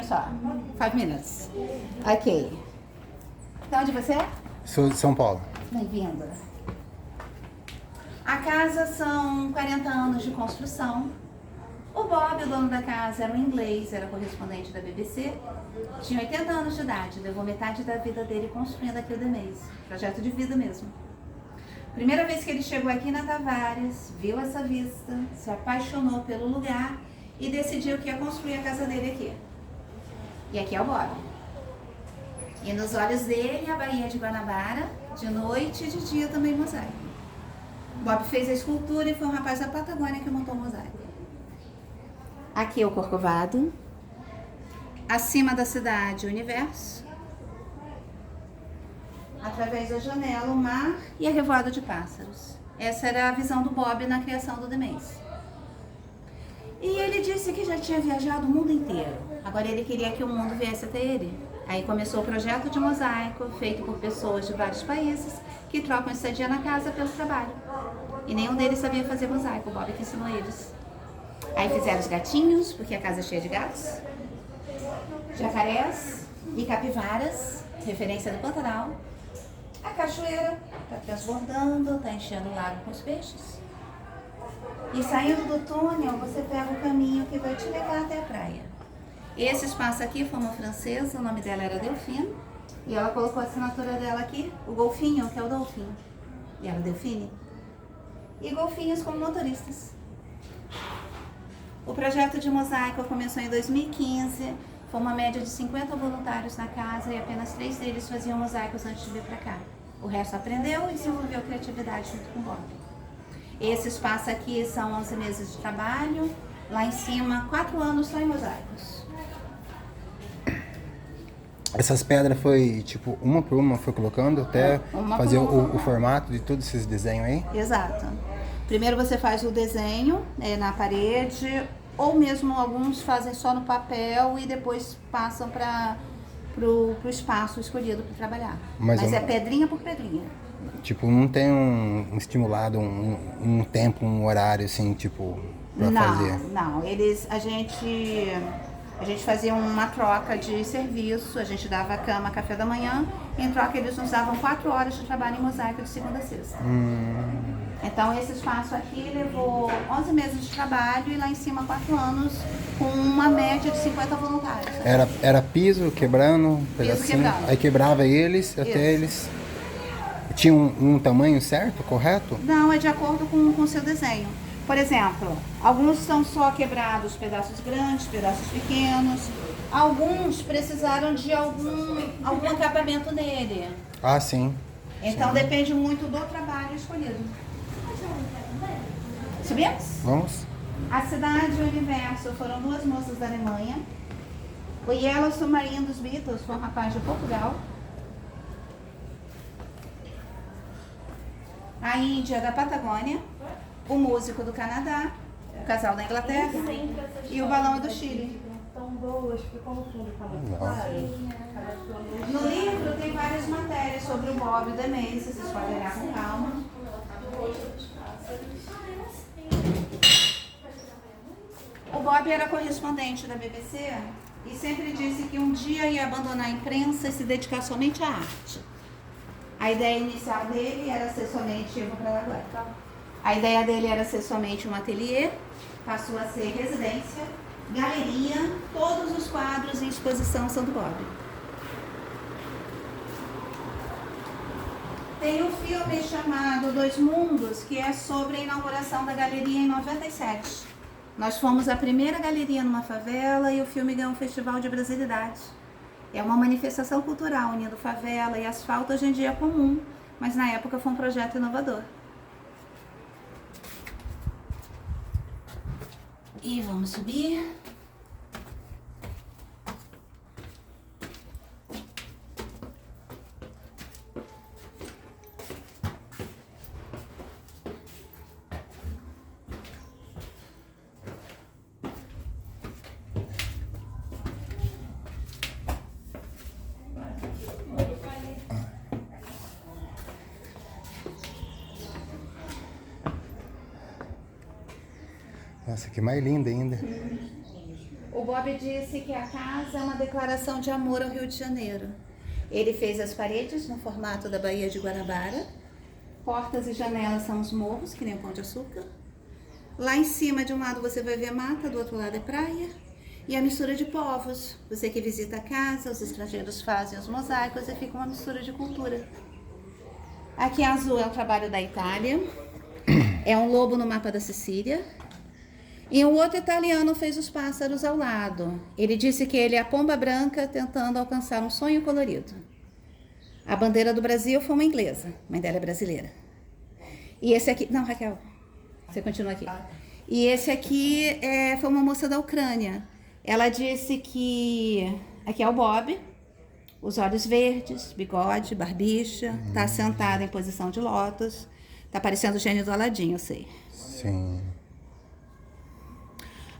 só. 5 minutes. Ok. De onde você é? Sou de São Paulo. Bem-vindo. A casa são 40 anos de construção. O Bob, o dono da casa, era um inglês, era correspondente da BBC. Tinha 80 anos de idade, levou metade da vida dele construindo aqui o The Maze. Projeto de vida mesmo. Primeira vez que ele chegou aqui na Tavares, viu essa vista, se apaixonou pelo lugar e decidiu que ia construir a casa dele aqui. E aqui é o Bob. E nos olhos dele, a Baía de Guanabara, de noite e de dia também mosaico. Bob fez a escultura e foi um rapaz da Patagônia que montou o mosaico. Aqui é o Corcovado. Acima da cidade, o universo. Através da janela, o mar e a revoada de pássaros. Essa era a visão do Bob na criação do The Maze. E ele disse que já tinha viajado o mundo inteiro. Agora ele queria que o mundo viesse até ele. Aí começou o projeto de mosaico, feito por pessoas de vários países, que trocam estadia na casa pelo trabalho. E nenhum deles sabia fazer mosaico, o Bob que ensinou eles. Aí fizeram os gatinhos, porque a casa é cheia de gatos, jacarés e capivaras, referência do Pantanal. A cachoeira está transbordando, está enchendo o lago com os peixes. E saindo do túnel, você pega o caminho que vai te levar até a praia. Esse espaço aqui foi uma francesa, o nome dela era Delphine, e ela colocou a assinatura dela aqui, o golfinho, que é o Dolphin. E ela, Delphine. E golfinhos como motoristas. O projeto de mosaico começou em 2015, foi uma média de 50 voluntários na casa e apenas 3 deles faziam mosaicos antes de vir para cá. O resto aprendeu e desenvolveu criatividade junto com o Bob. Esse espaço aqui são 11 meses de trabalho, lá em cima 4 anos só em mosaicos. Essas pedras foi, tipo, uma por uma foi colocando até fazer o formato de todos esses desenhos aí? Exato. Primeiro você faz o desenho na parede, ou mesmo alguns fazem só no papel e depois passam para o espaço escolhido para trabalhar. Mas é pedrinha por pedrinha. Tipo, não tem um estimulado, um tempo, um horário assim, tipo, pra fazer? Não. A gente fazia uma troca de serviço, a gente dava cama, café da manhã, e em troca eles nos davam 4 horas de trabalho em mosaico de segunda a sexta. Então esse espaço aqui levou 11 meses de trabalho e lá em cima 4 anos, com uma média de 50 voluntários. Era piso quebrando, quebrando. Aí quebrava eles, até eles... Tinha um tamanho certo, correto? Não, é de acordo com o seu desenho. Por exemplo, alguns são só quebrados, pedaços grandes, pedaços pequenos. Alguns precisaram de algum acabamento nele. Ah, sim. Então depende muito do trabalho escolhido. Subimos? Vamos? A cidade e o universo foram 2 moças da Alemanha. O Yellow Submarine dos Beatles foi um rapaz de Portugal. A Índia da Patagônia. O músico do Canadá. O casal da Inglaterra. E o balão do Chile. Tão boas, porque como o fundo está muito claro, No livro tem várias matérias sobre o Bob e o The Maze, vocês podem olhar com calma. O Bob era correspondente da BBC e sempre disse que um dia ia abandonar a imprensa e se dedicar somente à arte. A ideia inicial dele era ser somente... Eu vou pra lá agora, tá? A ideia dele era ser somente um ateliê, passou a ser residência, galeria, todos os quadros em exposição são do Bob. Tem um filme chamado Dois Mundos, que é sobre a inauguração da galeria em 97. Nós fomos a primeira galeria numa favela e o filme ganhou um festival de brasilidade. É uma manifestação cultural unindo favela e asfalto, hoje em dia é comum, mas na época foi um projeto inovador. E vamos subir. Nossa, que mais linda ainda. O Bob disse que a casa é uma declaração de amor ao Rio de Janeiro. Ele fez as paredes no formato da Baía de Guanabara. Portas e janelas são os morros, que nem o Pão de Açúcar. Lá em cima, de um lado, você vai ver mata, do outro lado é praia. E a mistura de povos. Você que visita a casa, os estrangeiros fazem os mosaicos e fica uma mistura de cultura. Aqui azul é o trabalho da Itália. É um lobo no mapa da Sicília. E um outro italiano fez os pássaros ao lado. Ele disse que ele é a pomba branca tentando alcançar um sonho colorido. A bandeira do Brasil foi uma inglesa, mãe dela é brasileira. E esse aqui... Não, Raquel, você continua aqui. E esse aqui foi uma moça da Ucrânia. Ela disse que... Aqui é o Bob, os olhos verdes, bigode, barbicha, tá sentada em posição de lótus. Tá parecendo o gênio do Aladim, eu sei. Sim.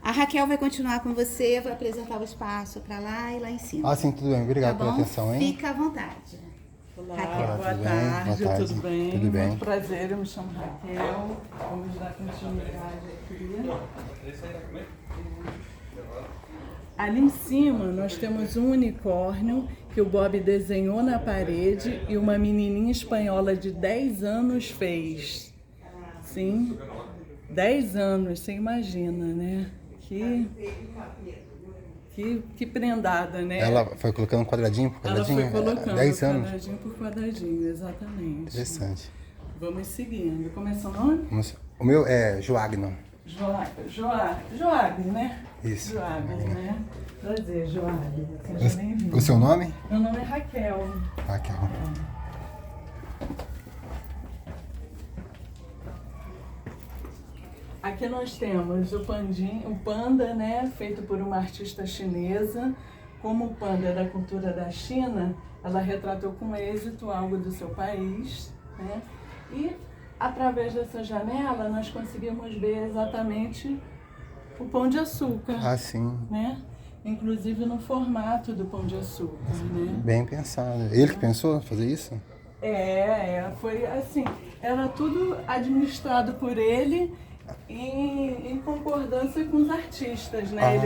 A Raquel vai continuar com você, vou apresentar o espaço para lá e lá em cima. Ah, sim, tudo bem. Obrigado pela atenção, hein? Fica à vontade. Olá, Raquel. boa tudo tarde, bem? Boa tarde. tudo bem? Tudo bem. Muito prazer, eu me chamo Raquel. Vamos dar continuidade aqui. Ali em cima nós temos um unicórnio que o Bob desenhou na parede e uma menininha espanhola de 10 anos fez. Sim, 10 anos, você imagina, né? Que prendada, né? Ela foi colocando quadradinho por quadradinho? Ela foi colocando 10 anos. quadradinho por quadradinho, exatamente. Interessante. Vamos seguindo. Como é seu nome? O meu é Joagno. Joab, né? Isso. Joab, né? Prazer, Joab. Seja bem-vindo. O seu nome? Meu nome é Raquel. Raquel. Aqui nós temos o panda, né, feito por uma artista chinesa. Como o panda é da cultura da China, ela retratou com êxito algo do seu país, né? E através dessa janela nós conseguimos ver exatamente o Pão de Açúcar, Ah, sim. né? Inclusive no formato do Pão de Açúcar, né? Bem pensado. Ele que pensou fazer isso? Foi assim, era tudo administrado por ele em concordância com os artistas, né?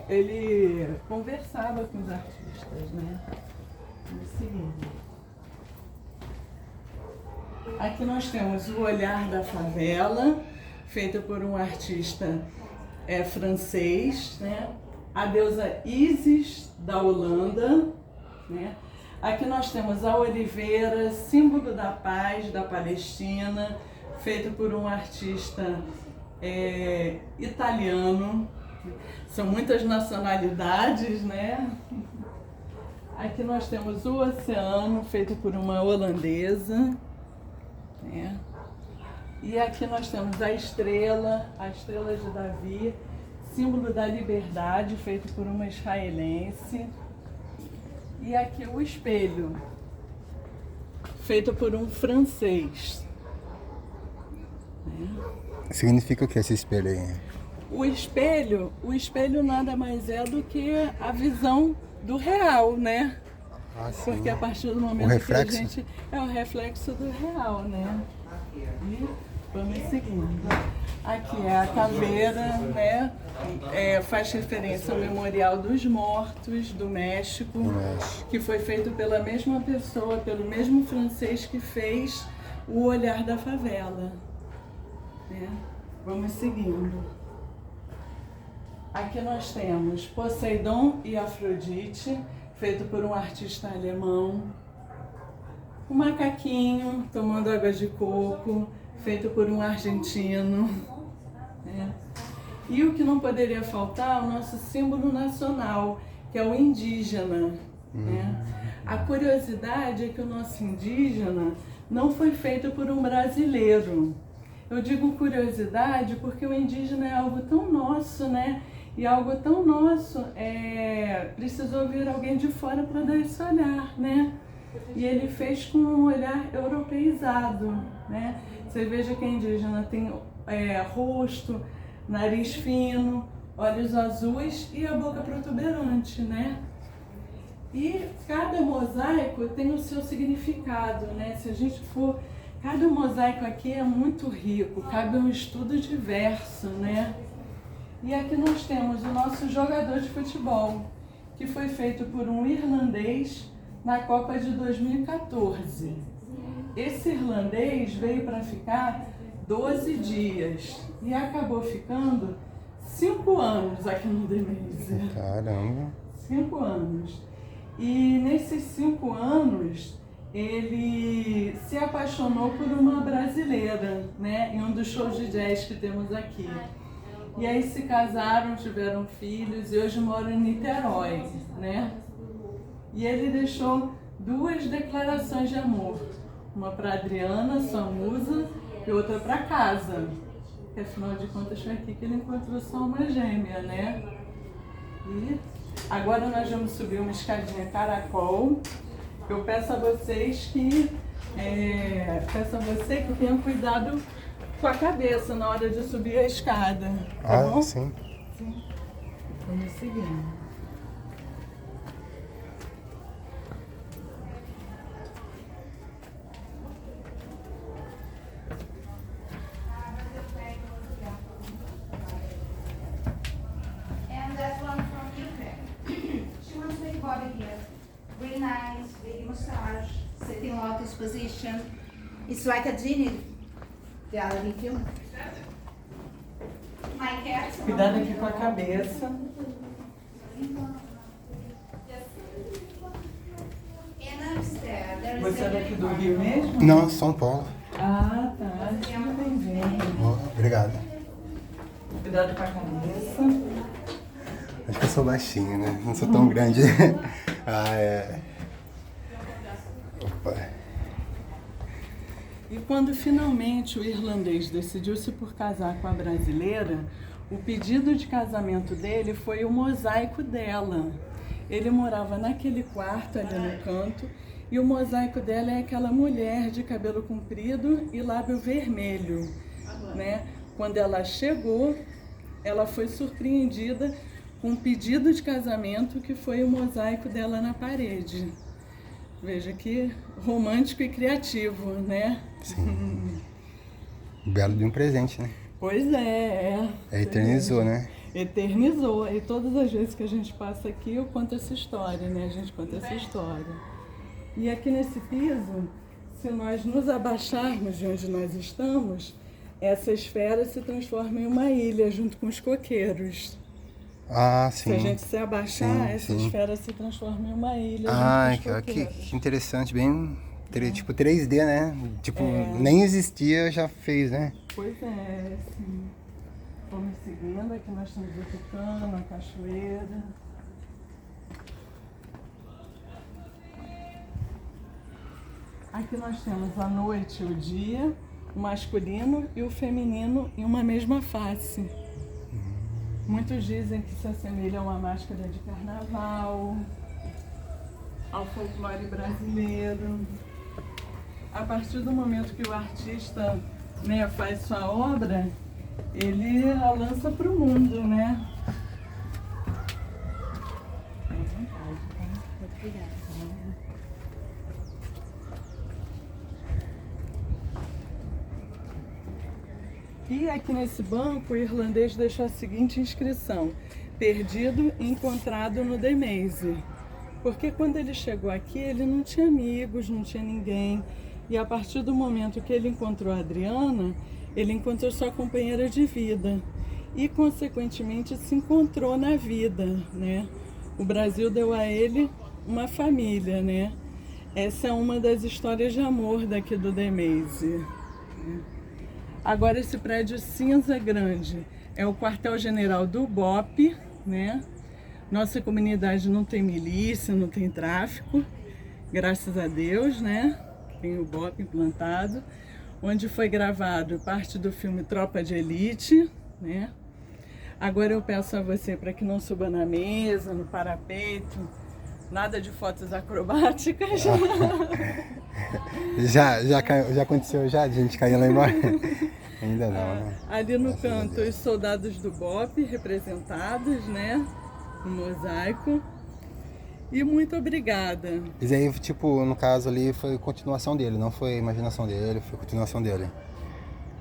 Ele conversava com os artistas, né? Vamos seguindo. Aqui nós temos o Olhar da Favela, feito por um artista francês, né? A deusa Isis, da Holanda, né? Aqui nós temos a oliveira, símbolo da paz da Palestina, feito por um artista italiano. São muitas nacionalidades, né? Aqui nós temos o oceano, feito por uma holandesa, né? E aqui nós temos a estrela de Davi, símbolo da liberdade, feito por uma israelense. E aqui o espelho, feito por um francês. Significa o que esse espelho aí? O espelho nada mais é do que a visão do real, né? Ah, sim. Porque a partir do momento que a gente... É o reflexo do real, né? E vamos seguindo. Aqui é a caveira, né? Faz referência ao Memorial dos Mortos do México, que foi feito pela mesma pessoa, pelo mesmo francês que fez o Olhar da Favela. Né? Vamos seguindo. Aqui nós temos Poseidon e Afrodite, feito por um artista alemão. O macaquinho tomando água de coco, feito por um argentino. Né? E o que não poderia faltar é o nosso símbolo nacional, que é o indígena. Né? A curiosidade é que o nosso indígena não foi feito por um brasileiro. Eu digo curiosidade porque o indígena é algo tão nosso, né? E algo tão nosso, precisou vir alguém de fora para dar esse olhar, né? E ele fez com um olhar europeizado, né? Você veja que a indígena tem rosto, nariz fino, olhos azuis e a boca protuberante, né? E cada mosaico tem o seu significado, né? Se a gente for... Cada mosaico aqui é muito rico, cabe um estudo diverso, né? E aqui nós temos o nosso jogador de futebol, que foi feito por um irlandês na Copa de 2014. Esse irlandês veio para ficar 12 dias e acabou ficando 5 anos aqui no Demeise. Caramba! 5 anos. E nesses 5 anos, ele se apaixonou por uma brasileira, né? Em um dos shows de jazz que temos aqui. E aí se casaram, tiveram filhos e hoje moram em Niterói, né? E ele deixou 2 declarações de amor. Uma para Adriana, sua musa, e outra para casa. Porque afinal de contas foi aqui que ele encontrou sua alma gêmea, né? E agora nós vamos subir uma escadinha caracol. Eu peço a vocês que tenham cuidado com a cabeça na hora de subir a escada. Tá bom? Sim. Sim. Vamos seguindo. And that one from UK. She wants big body here. Really nice, big massage, sitting lotus position. It's like a genie. The other film. My cat. Cuidado aqui com a cabeça. And upstairs, there is Você é a daqui do Rio mesmo? Não, São Paulo. Ah, tá. Seja bem-vindo. Obrigado. Cuidado com a cabeça. Acho que eu sou baixinho, né? Não sou tão grande. Opa. E quando finalmente o irlandês decidiu-se por casar com a brasileira, o pedido de casamento dele foi o mosaico dela. Ele morava naquele quarto ali no canto e o mosaico dela é aquela mulher de cabelo comprido e lábio vermelho, né? Quando ela chegou, ela foi surpreendida com um pedido de casamento que foi o mosaico dela na parede. Veja que romântico e criativo, né? Sim. Belo de um presente, né? Pois é. Eternizou, né? Eternizou. E todas as vezes que a gente passa aqui, eu conto essa história, né? A gente conta essa história. E aqui nesse piso, se nós nos abaixarmos de onde nós estamos, essa esfera se transforma em uma ilha junto com os coqueiros. Ah, sim. Se a gente se abaixar, essa esfera se transforma em uma ilha junto com os coqueiros. Que interessante, bem... Tipo 3D, né? Tipo, nem existia, já fez, né? Pois é, sim. Vamos seguindo, aqui nós estamos o Tucano, a cachoeira. Aqui nós temos a noite e o dia, o masculino e o feminino em uma mesma face. Muitos dizem que se assemelha a uma máscara de carnaval, ao folclore brasileiro. A partir do momento que o artista, né, faz sua obra, ele a lança para o mundo, né? E aqui nesse banco, o irlandês deixou a seguinte inscrição: perdido, encontrado no Demeise. Porque quando ele chegou aqui, ele não tinha amigos, não tinha ninguém. E a partir do momento que ele encontrou a Adriana, ele encontrou sua companheira de vida. E, consequentemente, se encontrou na vida, né? O Brasil deu a ele uma família, né? Essa é uma das histórias de amor daqui do Demeise. Agora, esse prédio cinza grande é o quartel-general do BOPE, né? Nossa comunidade não tem milícia, não tem tráfico, graças a Deus, né? Tem o BOPE implantado, onde foi gravado parte do filme Tropa de Elite, né? Agora eu peço a você para que não suba na mesa, no parapeito, nada de fotos acrobáticas. Já aconteceu já? A gente caiu lá embaixo? Ainda não, né? Ali no canto, os soldados do BOPE representados, né? No mosaico. E muito obrigada. Isso aí, tipo, no caso ali, foi continuação dele, não foi imaginação dele, foi continuação dele.